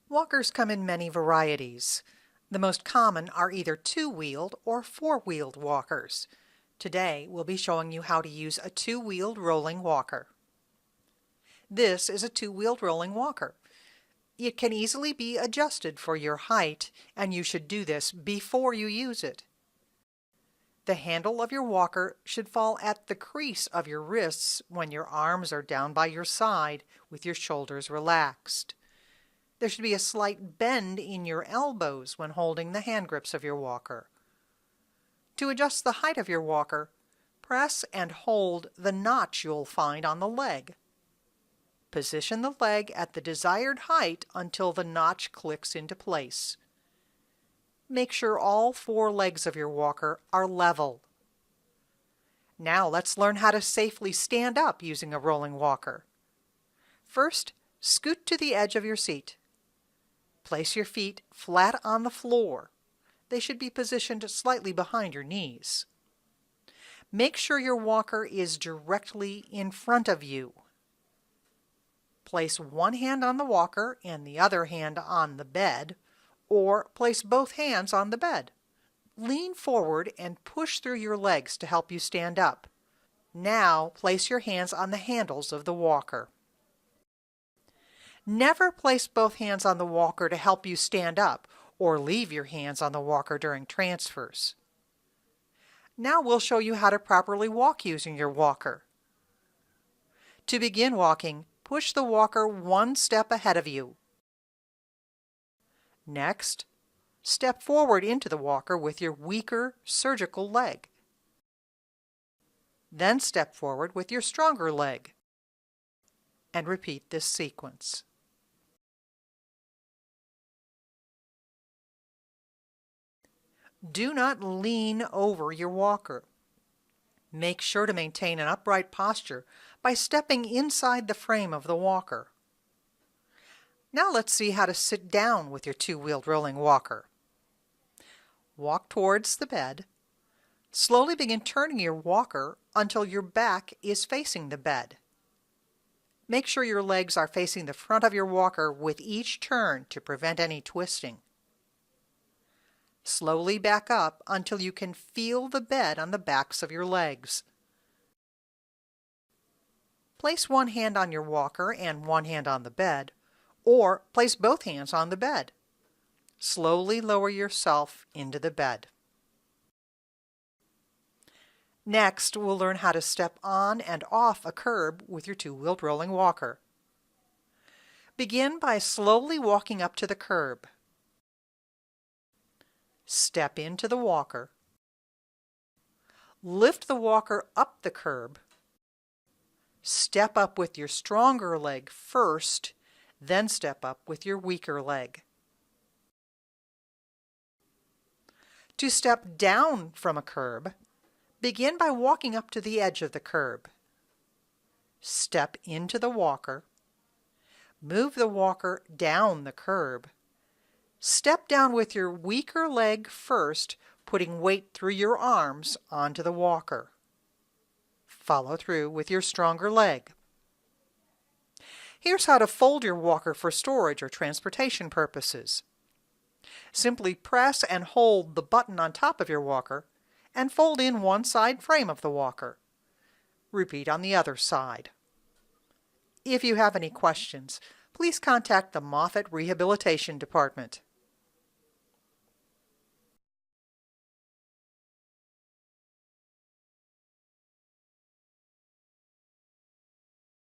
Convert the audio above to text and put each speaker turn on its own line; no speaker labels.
Walkers come in many varieties. The most common are either two-wheeled or four-wheeled walkers. Today we'll be showing you how to use a two-wheeled rolling walker. This is a two-wheeled rolling walker. It can easily be adjusted for your height, and you should do this before you use it. The handle of your walker should fall at the crease of your wrists when your arms are down by your side with your shoulders relaxed. There should be a slight bend in your elbows when holding the hand grips of your walker. To adjust the height of your walker, press and hold the notch you'll find on the leg. Position the leg at the desired height until the notch clicks into place. Make sure all four legs of your walker are level. Now let's learn how to safely stand up using a rolling walker. First, scoot to the edge of your seat. Place your feet flat on the floor. They should be positioned slightly behind your knees. Make sure your walker is directly in front of you. Place one hand on the walker and the other hand on the bed, or place both hands on the bed. Lean forward and push through your legs to help you stand up. Now place your hands on the handles of the walker. Never place both hands on the walker to help you stand up, or leave your hands on the walker during transfers. Now we'll show you how to properly walk using your walker. To begin walking, push the walker one step ahead of you. Next, step forward into the walker with your weaker surgical leg. Then step forward with your stronger leg. And repeat this sequence. Do not lean over your walker. Make sure to maintain an upright posture by stepping inside the frame of the walker. Now let's see how to sit down with your two-wheeled rolling walker. Walk towards the bed. Slowly begin turning your walker until your back is facing the bed. Make sure your legs are facing the front of your walker with each turn to prevent any twisting. Slowly back up until you can feel the bed on the backs of your legs. Place one hand on your walker and one hand on the bed, or place both hands on the bed. Slowly lower yourself into the bed. Next, we'll learn how to step on and off a curb with your two-wheeled rolling walker. Begin by slowly walking up to the curb. Step into the walker. Lift the walker up the curb. Step up with your stronger leg first, then step up with your weaker leg. To step down from a curb, begin by walking up to the edge of the curb. Step into the walker. Move the walker down the curb. Step down with your weaker leg first, putting weight through your arms onto the walker. Follow through with your stronger leg. Here's how to fold your walker for storage or transportation purposes. Simply press and hold the button on top of your walker and fold in one side frame of the walker. Repeat on the other side. If you have any questions, please contact the Moffitt Rehabilitation Department.